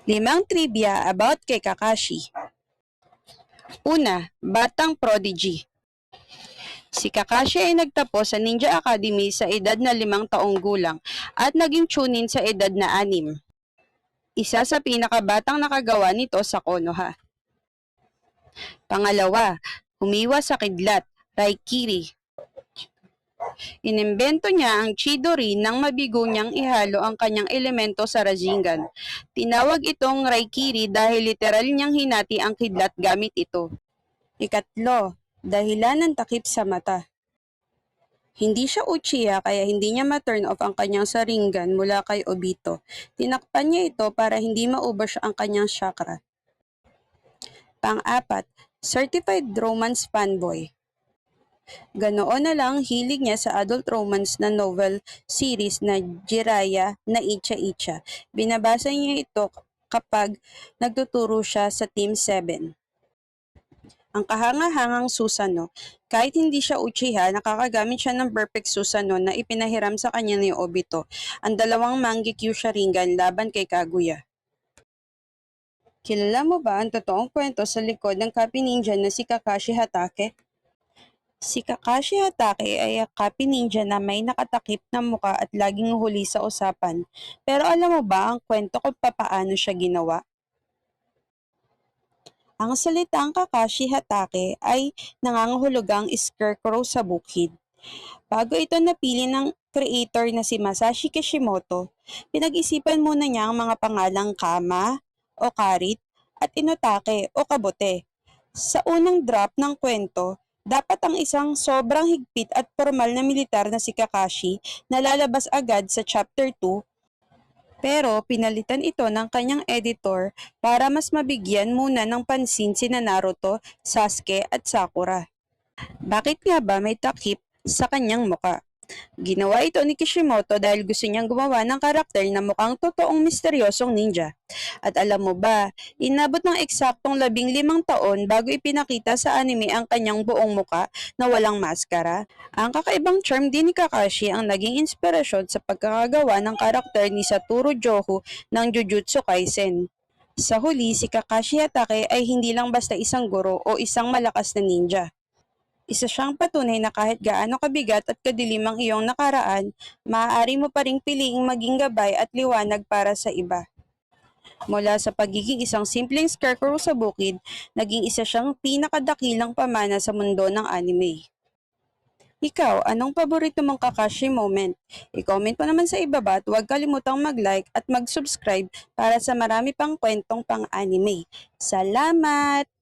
5 trivia about kay Kakashi. Una, Batang Prodigy. Si Kakashi ay nagtapos sa Ninja Academy sa edad na 5 taong gulang at naging chunin sa edad na 6. Isa sa pinakabatang nakagawa nito sa Konoha. Pangalawa, humiwa sa kidlat, Raikiri. Inimbento niya ang Chidori nang mabigo niyang ihalo ang kanyang elemento sa Rasengan. Tinawag itong Raikiri dahil literal niyang hinati ang kidlat gamit ito. Ikatlo, dahilan ng takip sa mata. Hindi siya Uchiha kaya hindi niya ma-turn off ang kanyang Sharingan mula kay Obito. Tinakpan niya ito para hindi maubos ang kanyang chakra. Pang-apat, certified romance fanboy. Ganoon na lang hilig niya sa adult romance na novel series na Jiraiya na Icha Icha. Binabasa niya ito kapag nagtuturo siya sa Team 7. Ang kahangahangang Susanoo. Kahit hindi siya Uchiha, nakakagamit siya ng perfect Susanoo na ipinahiram sa kanya ni Obito, ang dalawang Mangekyo Sharingan laban kay Kaguya. Kilala mo ba ang totoong kwento sa likod ng Copy Ninja na si Kakashi Hatake? Si Kakashi Hatake ay Copy Ninja na may nakatakip na muka at laging huli sa usapan. Pero alam mo ba ang kwento kung papaano siya ginawa? Ang salitang Kakashi Hatake ay nangangahulugang scarecrow sa bukid. Bago ito napili ng creator na si Masashi Kishimoto, pinag-isipan muna niya ang mga pangalang Kama o Karit at Inotake o Kabote. Sa unang draft ng kwento, dapat ang isang sobrang higpit at formal na militar na si Kakashi na lalabas agad sa chapter 2, pero pinalitan ito ng kanyang editor para mas mabigyan muna ng pansin sina Naruto, Sasuke at Sakura. Bakit nga ba may takip sa kanyang muka? Ginawa ito ni Kishimoto dahil gusto niyang gumawa ng karakter na mukhang totoong misteryosong ninja. At alam mo ba, inabot ng eksaktong 15 taon bago ipinakita sa anime ang kanyang buong muka na walang maskara. Ang kakaibang charm din ni Kakashi ang naging inspirasyon sa pagkakagawa ng karakter ni Satoru Gojo ng Jujutsu Kaisen. Sa huli, si Kakashi Hatake ay hindi lang basta isang guro o isang malakas na ninja. Isa siyang patunay na kahit gaano kabigat at kadilim ang iyong nakaraan, maaari mo pa ring piliing maging gabay at liwanag para sa iba. Mula sa pagiging isang simpleng scarecrow sa bukid, naging isa siyang pinakadakilang pamana sa mundo ng anime. Ikaw, anong paborito mong Kakashi moment? I-comment mo naman sa ibaba at huwag kalimutang mag-like at mag-subscribe para sa marami pang kwentong pang-anime. Salamat!